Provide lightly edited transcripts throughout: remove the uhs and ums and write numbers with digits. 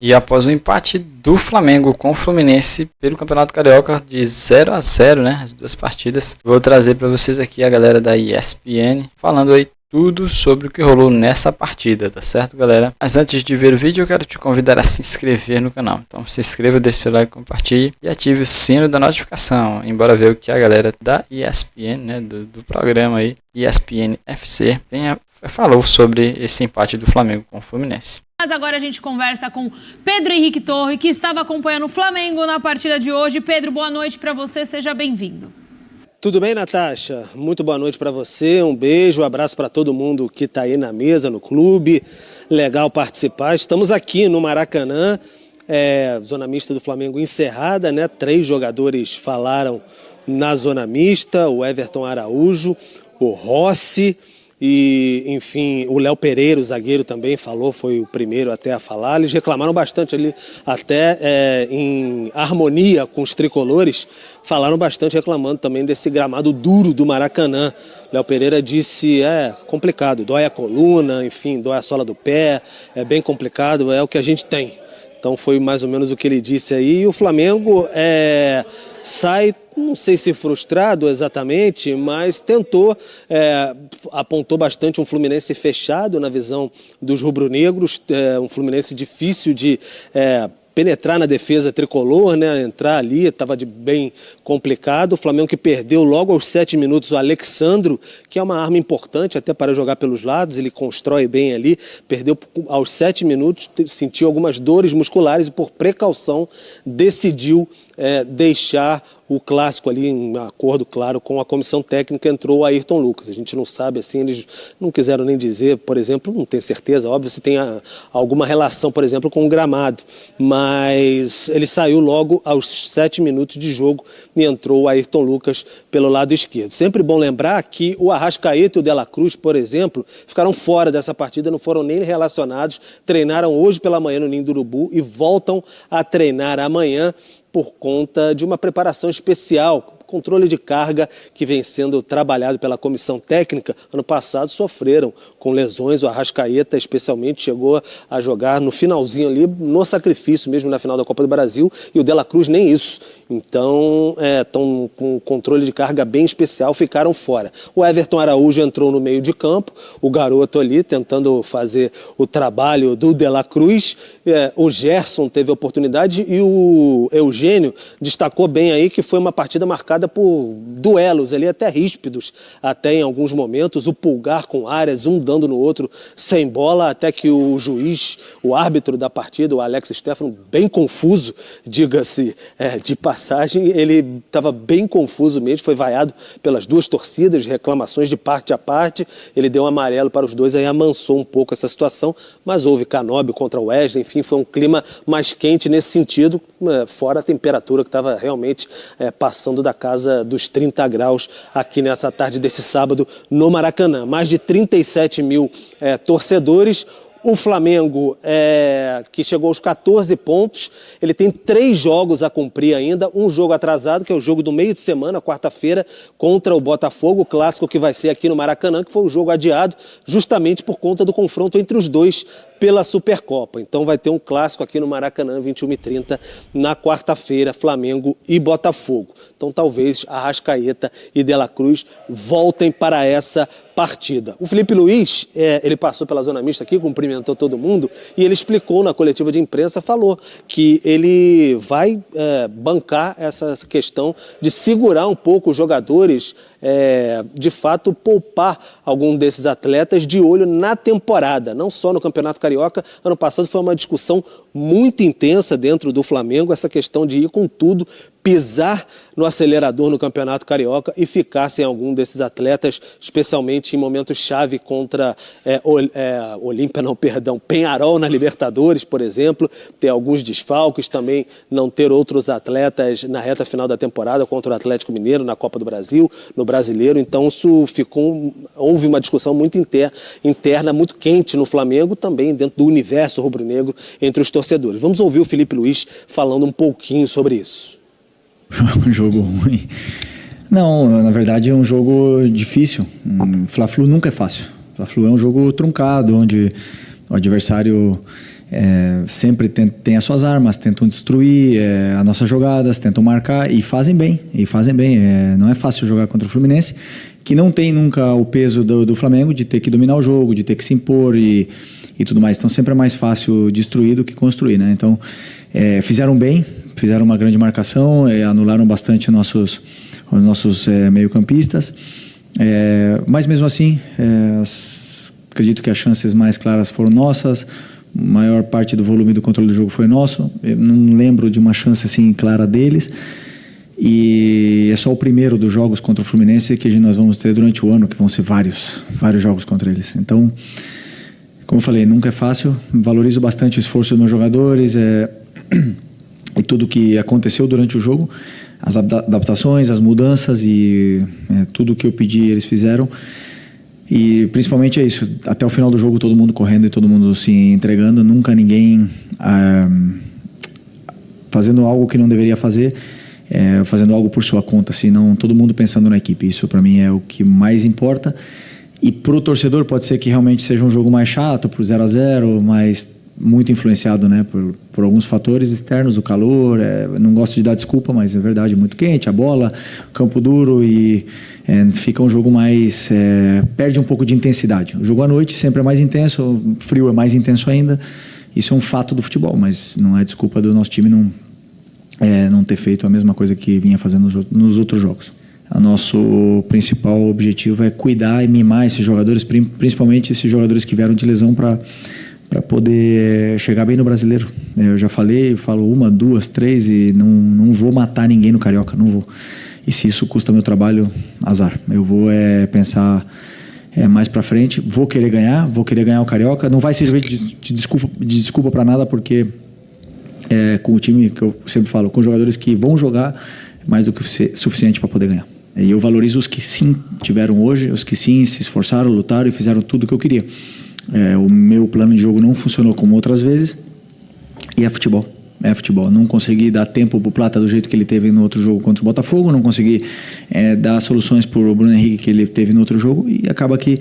E após o empate do Flamengo com o Fluminense pelo Campeonato Carioca de 0-0, né, as duas partidas, vou trazer para vocês aqui a galera da ESPN falando aí tudo sobre o que rolou nessa partida, tá certo, galera? Mas antes de ver o vídeo, eu quero te convidar a se inscrever no canal. Então se inscreva, deixe seu like, compartilhe e ative o sino da notificação. Embora ver o que a galera da ESPN, né, do programa aí, ESPN FC, falou sobre esse empate do Flamengo com o Fluminense. Mas agora a gente conversa com Pedro Henrique Torre, que estava acompanhando o Flamengo na partida de hoje. Pedro, boa noite para você, seja bem-vindo. Tudo bem, Natasha? Muito boa noite para você, um beijo, um abraço para todo mundo que está aí na mesa, no clube. Legal participar. Estamos aqui no Maracanã, zona mista do Flamengo encerrada, né? 3 jogadores falaram na zona mista, o Everton Araújo, o Rossi e, enfim, o Léo Pereira, o zagueiro, também falou, foi o primeiro até a falar. Eles reclamaram bastante ali, até em harmonia com os tricolores, falaram bastante reclamando também desse gramado duro do Maracanã. Léo Pereira disse, complicado, dói a coluna, enfim, dói a sola do pé, é bem complicado, é o que a gente tem. Então foi mais ou menos o que ele disse aí. E o Flamengo sai, não sei se frustrado exatamente, mas tentou, apontou bastante um Fluminense fechado na visão dos rubro-negros, um Fluminense difícil de penetrar na defesa tricolor, né? Entrar ali, estava bem complicado. O Flamengo que perdeu logo aos 7 minutos o Alexandro, que é uma arma importante até para jogar pelos lados, ele constrói bem ali, perdeu aos 7 minutos, sentiu algumas dores musculares e por precaução decidiu deixar o clássico ali em acordo, claro, com a comissão técnica, entrou o Ayrton Lucas. A gente não sabe, assim, eles não quiseram nem dizer, por exemplo, não tem certeza, óbvio, se tem alguma relação, por exemplo, com o gramado, mas ele saiu logo aos 7 minutos de jogo e entrou o Ayrton Lucas pelo lado esquerdo. Sempre bom lembrar que o Arrascaeta e o De La Cruz, por exemplo, ficaram fora dessa partida, não foram nem relacionados, treinaram hoje pela manhã no Ninho do Urubu e voltam a treinar amanhã por conta de uma preparação especial, controle de carga que vem sendo trabalhado pela comissão técnica. Ano passado sofreram com lesões, o Arrascaeta especialmente chegou a jogar no finalzinho ali, no sacrifício mesmo na final da Copa do Brasil, e o De La Cruz nem isso. Então, estão com controle de carga bem especial, ficaram fora. O Everton Araújo entrou no meio de campo, o garoto ali tentando fazer o trabalho do De La Cruz, o Gerson teve a oportunidade e o Eugênio destacou bem aí que foi uma partida marcada por duelos ali até ríspidos, até em alguns momentos, o Pulgar com Arias, um dando no outro sem bola, até que o juiz, o árbitro da partida, o Alex Stefano, bem confuso, diga-se de passagem, ele estava bem confuso mesmo, foi vaiado pelas duas torcidas, reclamações de parte a parte, ele deu um amarelo para os dois, aí amansou um pouco essa situação, mas houve Canóbio contra o Wesley, enfim, foi um clima mais quente nesse sentido, fora a temperatura que estava realmente passando da casa dos 30 graus aqui nessa tarde desse sábado no Maracanã. Mais de 37 mil torcedores. O Flamengo, que chegou aos 14 pontos, ele tem 3 jogos a cumprir ainda, um jogo atrasado, que é o jogo do meio de semana, quarta-feira, contra o Botafogo, o clássico que vai ser aqui no Maracanã, que foi um jogo adiado justamente por conta do confronto entre os dois pela Supercopa. Então vai ter um clássico aqui no Maracanã, 21h30, na quarta-feira, Flamengo e Botafogo. Então talvez Arrascaeta e De La Cruz voltem para essa partida. O Felipe Luiz, ele passou pela zona mista aqui, cumprimentou todo mundo e ele explicou na coletiva de imprensa, falou que ele vai bancar essa questão de segurar um pouco os jogadores, de fato poupar algum desses atletas de olho na temporada, não só no Campeonato Carioca. Ano passado foi uma discussão muito intensa dentro do Flamengo, essa questão de ir com tudo, pisar no acelerador no Campeonato Carioca e ficar sem algum desses atletas, especialmente em momentos-chave contra Peñarol na Libertadores, por exemplo, ter alguns desfalques, também não ter outros atletas na reta final da temporada contra o Atlético Mineiro, na Copa do Brasil, no Brasileiro. Então isso houve uma discussão muito interna, muito quente no Flamengo, também dentro do universo rubro-negro entre os torcedores. Vamos ouvir o Felipe Luiz falando um pouquinho sobre isso. Um jogo ruim. Não, na verdade é um jogo difícil. Fla-Flu nunca é fácil. Fla-Flu é um jogo truncado, onde o adversário sempre tem as suas armas, tentam destruir as nossas jogadas, tentam marcar e fazem bem. Não é fácil jogar contra o Fluminense, que não tem nunca o peso do Flamengo de ter que dominar o jogo, de ter que se impor e tudo mais. Então sempre é mais fácil destruir do que construir, né? Então fizeram bem, fizeram uma grande marcação, anularam bastante os nossos meio-campistas, mas mesmo assim acredito que as chances mais claras foram nossas. A maior parte do volume do controle do jogo foi nosso. Eu não lembro de uma chance assim clara deles. E é só o primeiro dos jogos contra o Fluminense que nós vamos ter durante o ano, que vão ser vários jogos contra eles. Então, como eu falei, nunca é fácil. Valorizo bastante o esforço dos meus jogadores e tudo que aconteceu durante o jogo, as adaptações, as mudanças e tudo que eu pedi eles fizeram. E principalmente é isso, até o final do jogo todo mundo correndo e todo mundo se entregando, nunca ninguém fazendo algo que não deveria fazer, fazendo algo por sua conta, senão todo mundo pensando na equipe. Isso para mim é o que mais importa. E para o torcedor pode ser que realmente seja um jogo mais chato, por 0-0, mas muito influenciado, né, por alguns fatores externos, o calor, não gosto de dar desculpa, mas é verdade, muito quente, a bola, campo duro e fica um jogo mais, perde um pouco de intensidade. O jogo à noite sempre é mais intenso, o frio é mais intenso ainda, isso é um fato do futebol, mas não é desculpa do nosso time não ter feito a mesma coisa que vinha fazendo nos outros jogos. O nosso principal objetivo é cuidar e mimar esses jogadores, principalmente esses jogadores que vieram de lesão para poder chegar bem no Brasileiro. Eu já falei, falo 1, 2, 3 e não vou matar ninguém no Carioca, não vou. E se isso custa meu trabalho, azar. Eu vou pensar mais pra frente, vou querer ganhar o Carioca, não vai servir de desculpa para nada, porque com o time que eu sempre falo, com jogadores que vão jogar mais do que suficiente para poder ganhar. E eu valorizo os que sim tiveram hoje, os que sim se esforçaram, lutaram e fizeram tudo o que eu queria. O meu plano de jogo não funcionou como outras vezes e é futebol. Não consegui dar tempo pro Plata do jeito que ele teve no outro jogo contra o Botafogo, não consegui dar soluções pro Bruno Henrique que ele teve no outro jogo e acaba que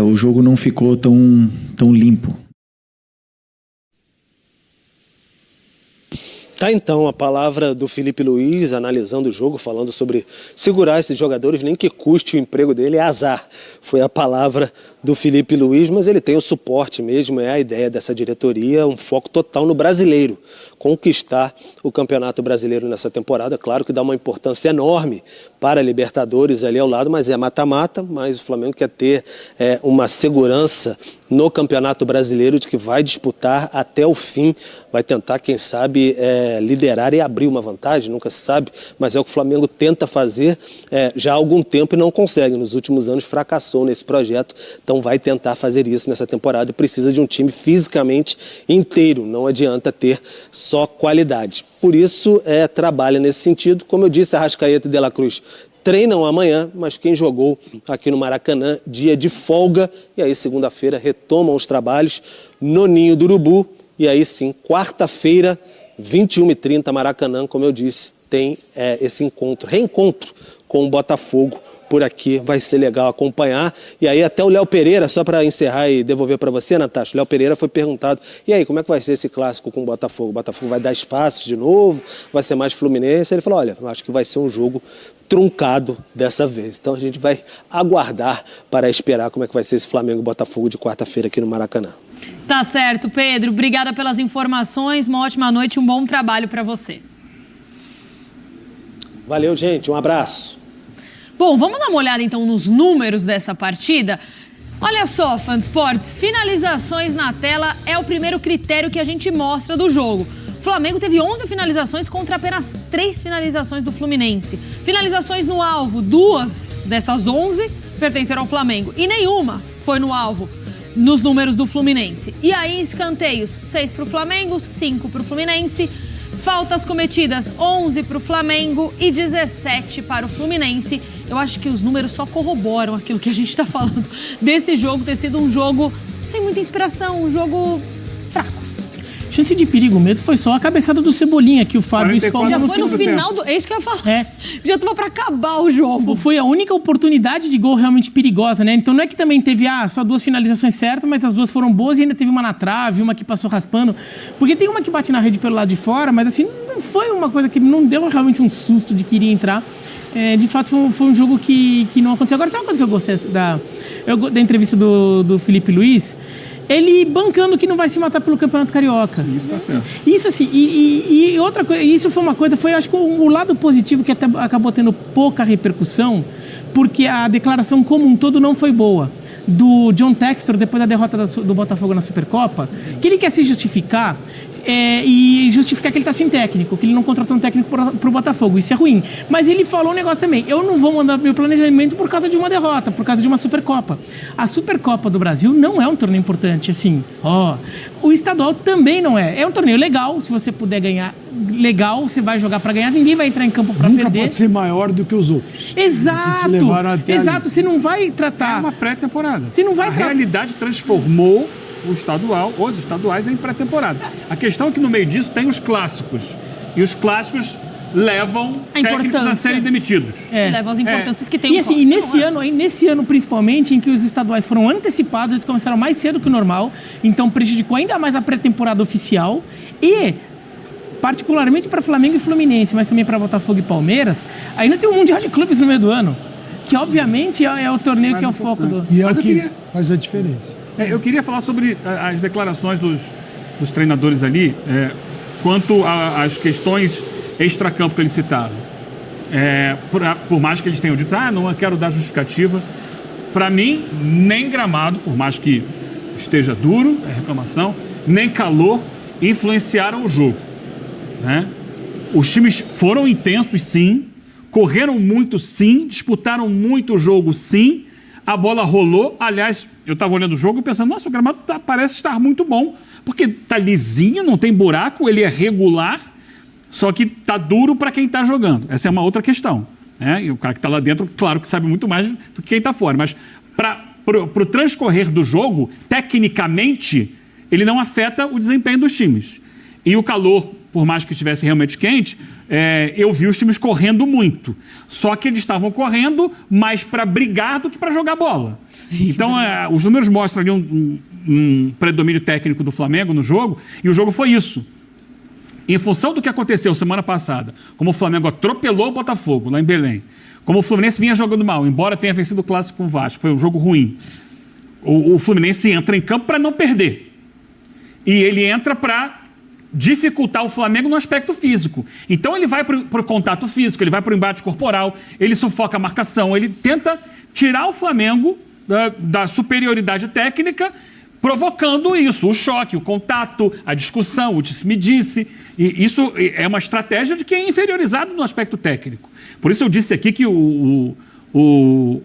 o jogo não ficou tão limpo. Tá então a palavra do Felipe Luiz, analisando o jogo, falando sobre segurar esses jogadores, nem que custe o emprego dele, é azar. Foi a palavra do Felipe Luiz, mas ele tem o suporte mesmo, é a ideia dessa diretoria, um foco total no brasileiro, conquistar o Campeonato Brasileiro nessa temporada. Claro que dá uma importância enorme para a Libertadores ali ao lado, mas é mata-mata, mas o Flamengo quer ter uma segurança no Campeonato Brasileiro de que vai disputar até o fim, vai tentar, quem sabe, liderar e abrir uma vantagem, nunca se sabe, mas é o que o Flamengo tenta fazer já há algum tempo e não consegue. Nos últimos anos fracassou nesse projeto, então vai tentar fazer isso nessa temporada e precisa de um time fisicamente inteiro, não adianta ter só qualidade. Por isso, trabalha nesse sentido. Como eu disse, Arrascaeta e De La Cruz treinam amanhã, mas quem jogou aqui no Maracanã, dia de folga, e aí segunda-feira retomam os trabalhos no Ninho do Urubu, e aí sim, quarta-feira, 21h30, Maracanã, como eu disse, tem esse reencontro com o Botafogo por aqui, vai ser legal acompanhar. E aí até o Léo Pereira, só para encerrar e devolver para você, Natasha, o Léo Pereira foi perguntado, e aí, como é que vai ser esse clássico com o Botafogo? O Botafogo vai dar espaços de novo? Vai ser mais Fluminense? Ele falou, olha, eu acho que vai ser um jogo truncado dessa vez. Então a gente vai aguardar para esperar como é que vai ser esse Flamengo-Botafogo de quarta-feira aqui no Maracanã. Tá certo, Pedro. Obrigada pelas informações. Uma ótima noite, um bom trabalho para você. Valeu, gente. Um abraço. Bom, vamos dar uma olhada então nos números dessa partida. Olha só, Fã de Esportes, finalizações na tela é o primeiro critério que a gente mostra do jogo. O Flamengo teve 11 finalizações contra apenas 3 finalizações do Fluminense. Finalizações no alvo, 2 dessas 11 pertenceram ao Flamengo e nenhuma foi no alvo nos números do Fluminense. E aí, escanteios, 6 para o Flamengo, 5 para o Fluminense. Faltas cometidas, 11 para o Flamengo e 17 para o Fluminense. Eu acho que os números só corroboram aquilo que a gente está falando desse jogo ter sido um jogo sem muita inspiração, um jogo fraco. chance de perigo mesmo foi só a cabeçada do Cebolinha, que o Fábio espalmou no segundo tempo. É isso que eu ia falar. Já tava pra acabar o jogo. Foi a única oportunidade de gol realmente perigosa, né? Então não é que também teve só 2 finalizações certas, mas as 2 foram boas e ainda teve uma na trave, uma que passou raspando. Porque tem uma que bate na rede pelo lado de fora, mas assim, não foi uma coisa que não deu realmente um susto de que iria entrar. De fato, foi um jogo que não aconteceu. Agora, sabe uma coisa que eu gostei da entrevista do Felipe Luiz? Ele bancando que não vai se matar pelo Campeonato Carioca. Sim, isso tá certo. Isso assim, e outra coisa, isso foi uma coisa, acho que o lado positivo que até acabou tendo pouca repercussão, porque a declaração como um todo não foi boa. Do John Textor, depois da derrota do Botafogo na Supercopa, que ele quer se justificar e justificar que ele está sem técnico, que ele não contratou um técnico para o Botafogo. Isso é ruim. Mas ele falou um negócio também: eu não vou mandar meu planejamento por causa de uma derrota, por causa de uma Supercopa. A Supercopa do Brasil não é um torneio importante, assim. O estadual também não é. É um torneio legal, se você puder ganhar, legal, você vai jogar para ganhar, ninguém vai entrar em campo para perder. Nunca pode ser maior do que os outros. Exato, você não vai tratar... É uma pré-temporada. Você não vai a realidade transformou os estaduais em pré-temporada. A questão é que no meio disso tem os clássicos. E os clássicos levam técnicos a serem demitidos. Levam as importâncias que tem. E assim, nesse ano principalmente, em que os estaduais foram antecipados, eles começaram mais cedo que o normal, então prejudicou ainda mais a pré-temporada oficial e... particularmente para Flamengo e Fluminense, mas também para Botafogo e Palmeiras, ainda tem um Mundial de Clubes no meio do ano, que obviamente é o torneio que é o foco do... E é o que faz a diferença. Eu queria falar sobre as declarações dos treinadores ali, quanto às questões extracampo que eles citaram. Por mais que eles tenham dito, não quero dar justificativa, para mim, nem gramado, por mais que esteja duro, reclamação, nem calor, influenciaram o jogo. Os times foram intensos, sim, correram muito, sim, disputaram muito o jogo, sim, a bola rolou. Aliás, eu estava olhando o jogo e pensando, nossa, o gramado parece estar muito bom, porque tá lisinho, não tem buraco, ele é regular, só que tá duro para quem está jogando. Essa é uma outra questão. E o cara que está lá dentro, claro que sabe muito mais do que quem está fora, mas para o transcorrer do jogo, tecnicamente, ele não afeta o desempenho dos times. E o calor, por mais que estivesse realmente quente, eu vi os times correndo muito. Só que eles estavam correndo mais para brigar do que para jogar bola. Sim. Então, os números mostram ali um predomínio técnico do Flamengo no jogo, e o jogo foi isso. Em função do que aconteceu semana passada, como o Flamengo atropelou o Botafogo lá em Belém, como o Fluminense vinha jogando mal, embora tenha vencido o Clássico com o Vasco, foi um jogo ruim, o Fluminense entra em campo para não perder. E ele entra para dificultar o Flamengo no aspecto físico. Então ele vai para o contato físico, ele vai para o embate corporal, ele sufoca a marcação, ele tenta tirar o Flamengo da superioridade técnica, provocando isso, o choque, o contato, a discussão, o disse-me-disse. E isso é uma estratégia de quem é inferiorizado no aspecto técnico. Por isso eu disse aqui que o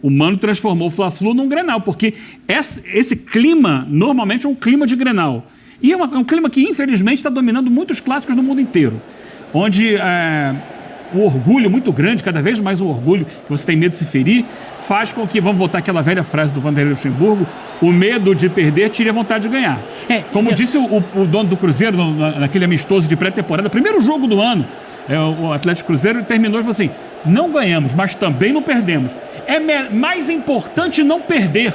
Mano transformou o Fla-Flu num Grenal, porque esse clima normalmente é um clima de Grenal. E é um clima que, infelizmente, está dominando muitos clássicos no mundo inteiro, onde o orgulho muito grande, cada vez mais o orgulho, que você tem medo de se ferir, faz com que, vamos voltar àquela velha frase do Vanderlei Luxemburgo, o medo de perder tire a vontade de ganhar. Como disse o dono do Cruzeiro, naquele amistoso de pré-temporada, primeiro jogo do ano, o Atlético Cruzeiro terminou e falou assim, não ganhamos, mas também não perdemos. É mais importante não perder.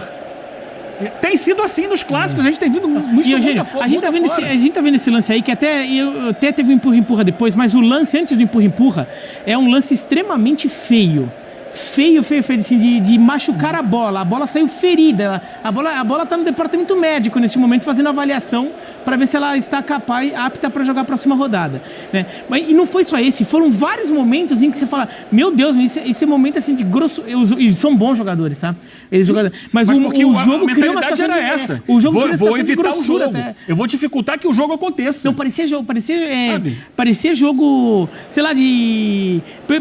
Tem sido assim nos clássicos, a gente tem visto muito a gente tá vendo esse lance aí, que até teve um empurra-empurra depois, mas o lance antes do empurra-empurra é um lance extremamente feio. Feio, assim, de machucar a bola saiu ferida, a bola tá no departamento médico nesse momento fazendo avaliação para ver se ela está apta para jogar a próxima rodada, né? E não foi só esse, foram vários momentos em que você fala, meu Deus, esse é momento assim de grosso, e são bons jogadores, tá? Mas porque o jogo criou uma situação era essa. O jogo vou evitar o jogo. Eu vou dificultar que o jogo aconteça. Não, parecia jogo, sei lá,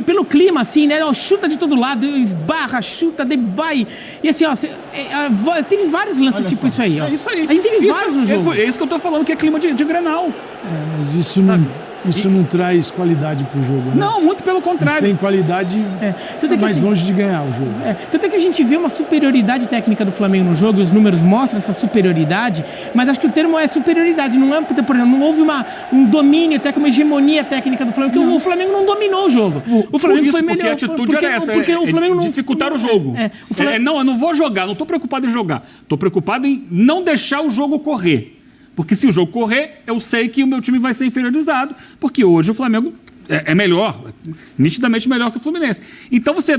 pelo clima assim, né? Chuta de todo lado, esbarra, chuta, vai. E assim, teve vários lances Olha tipo só. Isso aí, ó. É isso aí. A gente teve vários no jogo. É isso que eu tô falando, que é clima de Grenal. Mas isso Isso não traz qualidade pro jogo, né? Não, muito pelo contrário. Sem qualidade, Tanto é que, mais assim, longe de ganhar o jogo. Tanto é que a gente vê uma superioridade técnica do Flamengo no jogo, e os números mostram essa superioridade, mas acho que o termo é superioridade, não é, por exemplo, não houve um domínio, até uma hegemonia técnica do Flamengo, porque o Flamengo não dominou o jogo. O Flamengo foi melhor. Porque a atitude era essa, porque o Flamengo não dificultar o jogo. Não, eu não vou jogar, não estou preocupado em jogar. Estou preocupado em não deixar o jogo correr. Porque se o jogo correr, eu sei que o meu time vai ser inferiorizado, porque hoje o Flamengo é melhor, nitidamente melhor que o Fluminense. Então você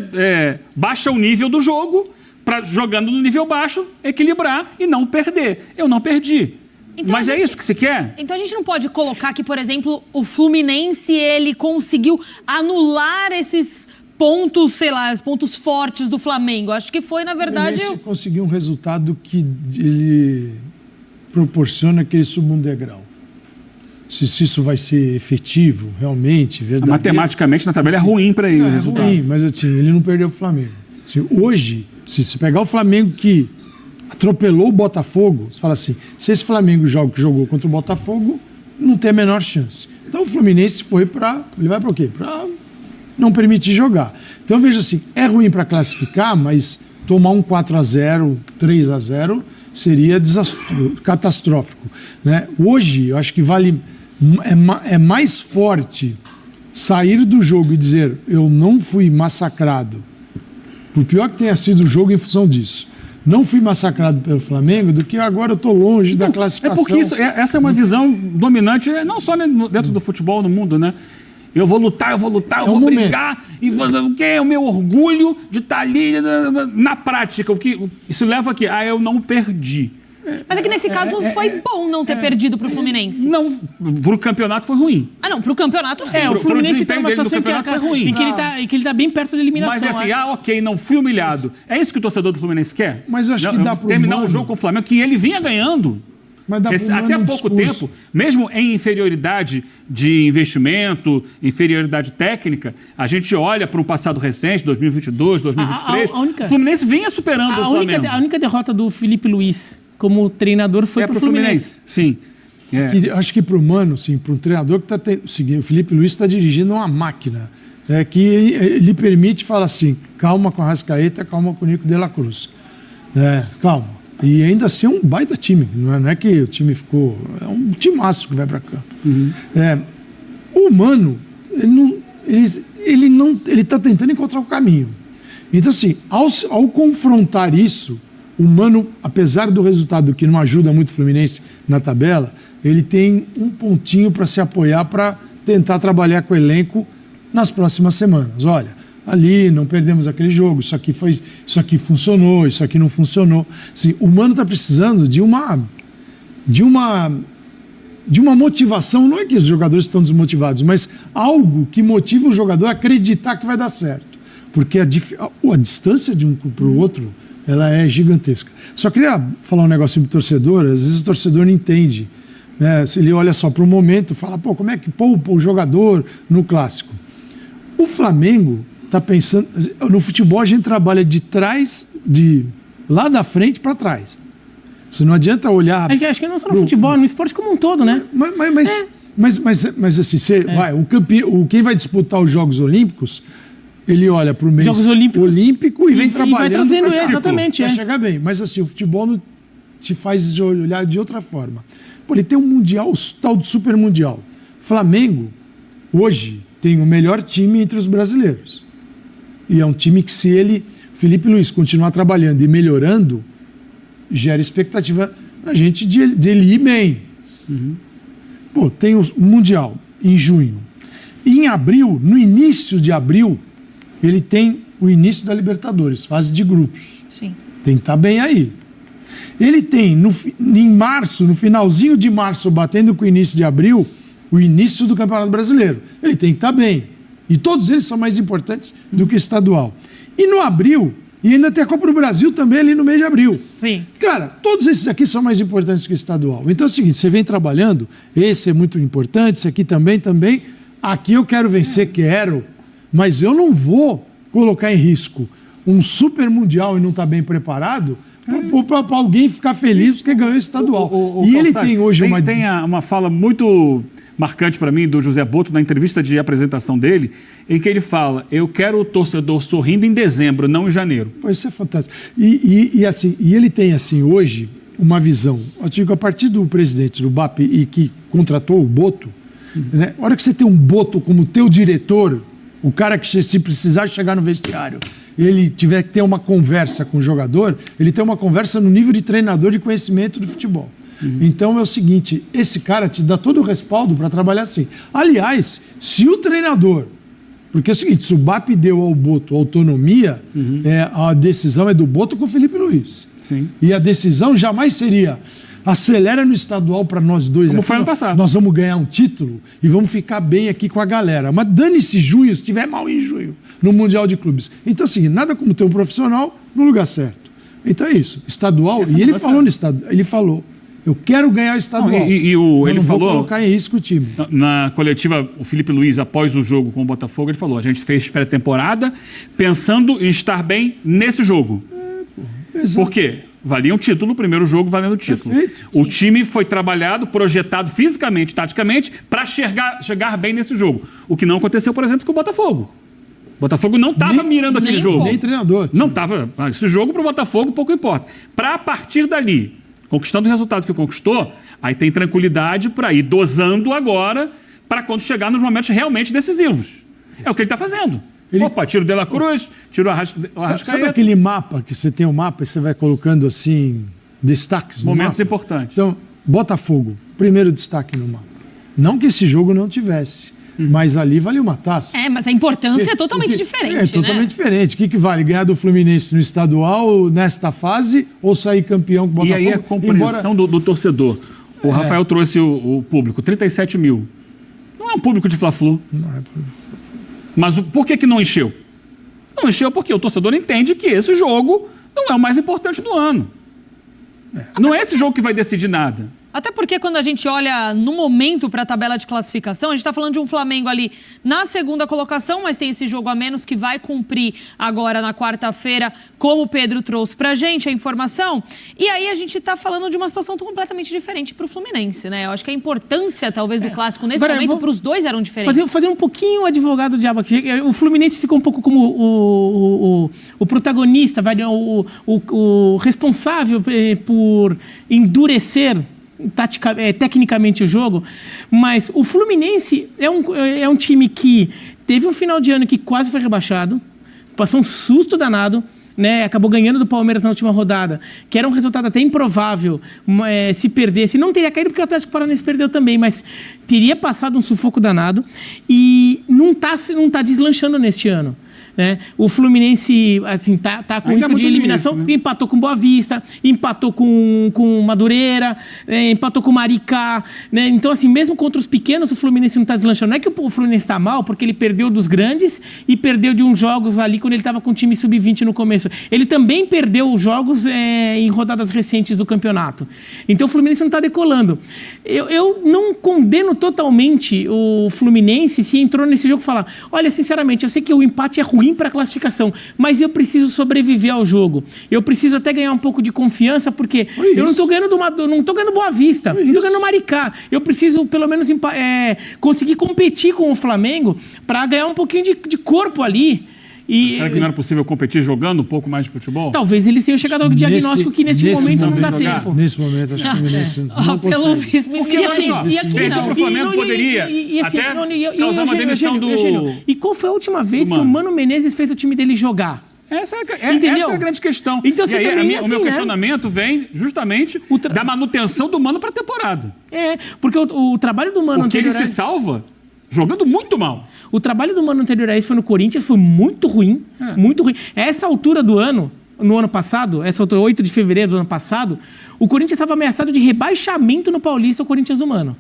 baixa o nível do jogo para, jogando no nível baixo, equilibrar e não perder. Eu não perdi. Então, mas é isso que se quer? Então a gente não pode colocar que, por exemplo, o Fluminense ele conseguiu anular esses pontos, sei lá, os pontos fortes do Flamengo. Acho que foi, na verdade... O Fluminense conseguiu um resultado que ele proporciona que ele suba um degrau. Se isso vai ser efetivo, realmente, verdadeiro... Matematicamente, na tabela é ruim para ele o resultado. É ruim, mas assim, ele não perdeu o Flamengo. Assim, hoje, se você pegar o Flamengo que atropelou o Botafogo, você fala assim, se esse Flamengo joga que jogou contra o Botafogo, não tem a menor chance. Então o Fluminense foi para... Ele vai para o quê? Para não permitir jogar. Então eu vejo assim, é ruim para classificar, mas tomar um 4-0, 3-0 seria catastrófico, né? Hoje, eu acho que é mais forte sair do jogo e dizer eu não fui massacrado, por pior que tenha sido o jogo em função disso, não fui massacrado pelo Flamengo, do que agora eu estou longe da classificação. É porque essa é uma visão dominante, não só dentro do futebol, no mundo, né? Eu vou lutar, eu vou brigar, e o que é o meu orgulho de estar ali na prática. Isso leva aqui, eu não perdi. Mas é que nesse caso foi bom não ter perdido pro Fluminense. Não, pro campeonato foi ruim. Não, pro campeonato sim. O Fluminense tem uma situação situação foi ruim. em que ele tá bem perto da eliminação. Mas assim, ok, não fui humilhado. É isso que o torcedor do Fluminense quer? Mas eu acho que dá pro terminar o jogo com o Flamengo, que ele vinha ganhando. Até há pouco tempo, mesmo em inferioridade de investimento, inferioridade técnica, a gente olha para um passado recente, 2022, 2023, o Fluminense vinha superando o Flamengo. A única derrota do Felipe Luiz como treinador foi para o Fluminense. Sim. Acho que para o Mano, sim, para um treinador que está o Felipe Luiz está dirigindo uma máquina, que ele permite falar assim, calma com a Arrascaeta, calma com o Nico de la Cruz. Calma. E ainda assim é um baita time, não é que o time ficou... É um timaço que vai para campo. O Mano, ele está tentando encontrar o caminho. Então, assim, ao confrontar isso, o Mano, apesar do resultado que não ajuda muito o Fluminense na tabela, ele tem um pontinho para se apoiar para tentar trabalhar com o elenco nas próximas semanas. Olha, ali não perdemos aquele jogo, isso aqui funcionou, isso aqui não funcionou. Assim, o Mano está precisando de uma motivação, não é que os jogadores estão desmotivados, mas algo que motive o jogador a acreditar que vai dar certo. Porque a distância de um para o outro, ela é gigantesca. Só queria falar um negócio sobre o torcedor, às vezes o torcedor não entende, né? Se ele olha só para o momento, fala, como é que poupa o jogador no clássico? O Flamengo está pensando... No futebol a gente trabalha lá da frente para trás. Você não adianta olhar... Acho que não só no futebol, no esporte como um todo, né? Mas assim, quem vai disputar os Jogos Olímpicos, ele olha para o meio olímpico e vem trabalhando. E vai trazendo exatamente. Vai chegar bem. Mas assim, o futebol não te faz olhar de outra forma. Ele tem um mundial, o tal do Super Mundial. Flamengo, hoje, tem o melhor time entre os brasileiros. E é um time que, se Felipe Luiz, continuar trabalhando e melhorando, gera expectativa na gente de ele ir bem. Tem o Mundial em junho. E em abril, no início de abril, ele tem o início da Libertadores, fase de grupos. Sim. Tem que estar bem aí. Ele tem, em março, no finalzinho de março, batendo com o início de abril, o início do Campeonato Brasileiro. Ele tem que estar bem. E todos eles são mais importantes do que o estadual. E no abril, e ainda tem a Copa do Brasil também ali no mês de abril. Sim. Cara, todos esses aqui são mais importantes que o estadual. Então é o seguinte, você vem trabalhando, esse é muito importante, esse aqui também. Aqui eu quero vencer, mas eu não vou colocar em risco um super mundial e não estar bem preparado para alguém ficar feliz porque ganhou o estadual. Ele tem hoje tem uma fala muito marcante para mim do José Boto na entrevista de apresentação dele, em que ele fala: eu quero o torcedor sorrindo em dezembro, não em janeiro. Pô, isso é fantástico. Assim, ele tem, assim, hoje, uma visão. Eu digo, a partir do presidente do BAP e que contratou o Boto, né? A hora que você tem um Boto como teu diretor, o cara que, se precisar chegar no vestiário, ele tiver que ter uma conversa com o jogador, ele tem uma conversa no nível de treinador de conhecimento do futebol. Então é o seguinte, esse cara te dá todo o respaldo para trabalhar assim. Aliás, se o treinador... Porque é o seguinte, se o BAP deu ao Boto autonomia, a decisão é do Boto com o Felipe Luiz. Sim. E a decisão jamais seria: acelera no estadual para nós dois. Como aqui, foi ano passado. Nós vamos ganhar um título e vamos ficar bem aqui com a galera. Mas dane-se junho, se estiver mal em junho, no Mundial de Clubes. Então, assim, nada como ter um profissional no lugar certo. Então é isso, estadual. E ele falou no estadual, ele falou: eu quero ganhar o estadual. Não, ele não falou, vou colocar em risco o time. Na coletiva, o Felipe Luiz, após o jogo com o Botafogo, ele falou: a gente fez pré-temporada pensando em estar bem nesse jogo. Por quê? Valia um título, o primeiro jogo valendo o título. Perfeito. O time foi trabalhado, projetado fisicamente, taticamente, para chegar bem nesse jogo. O que não aconteceu, por exemplo, com o Botafogo. O Botafogo não estava mirando aquele jogo. Nem treinador. Não estava. Esse jogo para o Botafogo pouco importa. Para a partir dali, conquistando o resultado que conquistou, aí tem tranquilidade para ir dosando agora, para quando chegar nos momentos realmente decisivos. É o que ele está fazendo. Opa, tira o De La Cruz, tira o Arrascaeta. Sabe aquele mapa que você tem um mapa e você vai colocando assim, destaques no Momentos mapa? importantes. Então, Botafogo, primeiro destaque no mapa. Não que esse jogo não tivesse, mas ali valia uma taça. Mas a importância é totalmente diferente, É totalmente diferente. O que vale? Ganhar do Fluminense no estadual nesta fase ou sair campeão com o Botafogo? E aí a compreensão do torcedor. O Rafael trouxe o público, 37 mil. Não é um público de Fla-Flu. Não é público. Mas por que não encheu? Não encheu porque o torcedor entende que esse jogo não é o mais importante do ano. Não é esse jogo que vai decidir nada. Até porque quando a gente olha no momento para a tabela de classificação, a gente está falando de um Flamengo ali na segunda colocação, mas tem esse jogo a menos que vai cumprir agora na quarta-feira, como o Pedro trouxe para a gente a informação. E aí a gente está falando de uma situação completamente diferente para o Fluminense, né? Eu acho que a importância, talvez, do clássico nesse momento para os dois eram diferentes. Fazer um pouquinho o advogado do diabo aqui. O Fluminense ficou um pouco como o protagonista, o responsável por endurecer tecnicamente o jogo, mas o Fluminense é um time que teve um final de ano que quase foi rebaixado, passou um susto danado, né? Acabou ganhando do Palmeiras na última rodada, que era um resultado até improvável se perdesse. Não teria caído porque o Atlético Paranaense perdeu também, mas teria passado um sufoco danado e não tá deslanchando neste ano. Né? O Fluminense assim, tá com risco de eliminação, né? Empatou com Boa Vista, empatou com Madureira, empatou com Maricá, né? Então, assim, mesmo contra os pequenos, o Fluminense não está deslanchando. Não é que o Fluminense está mal, porque ele perdeu dos grandes e perdeu de uns jogos ali quando ele estava com o time sub-20 no começo. Ele também perdeu os jogos em rodadas recentes do campeonato. Então, o Fluminense não está decolando. Eu não condeno totalmente o Fluminense se entrou nesse jogo e falar: olha, sinceramente, eu sei que o empate é ruim para a classificação, mas eu preciso sobreviver ao jogo. Eu preciso até ganhar um pouco de confiança, porque eu não estou ganhando Boa Vista, não estou ganhando Maricá. Eu preciso, pelo menos, conseguir competir com o Flamengo para ganhar um pouquinho de corpo ali. Será que não era possível competir jogando um pouco mais de futebol? Talvez eles tenham chegado ao diagnóstico que nesse momento não dá tempo. Nesse momento, acho que o Fluminense não pelo consegue. visto, Porque pensar para o Flamengo poderia até causar uma demissão do... E qual foi a última vez que o Mano Menezes fez o time dele jogar? Essa é a grande questão. Então, e aí, o meu questionamento vem justamente da manutenção do Mano para a temporada. Porque o trabalho do Mano... Porque ele se salva jogando muito mal. O trabalho do Mano anterior a esse foi no Corinthians, foi muito ruim, muito ruim. Essa altura do ano, no ano passado, essa altura, 8 de fevereiro do ano passado, o Corinthians estava ameaçado de rebaixamento no Paulista, o Corinthians do Mano.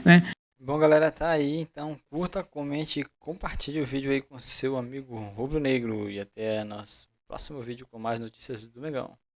Né? Bom, galera, tá aí. Então, curta, comente e compartilhe o vídeo aí com seu amigo Rubro Negro. E até nosso próximo vídeo com mais notícias do Mengão.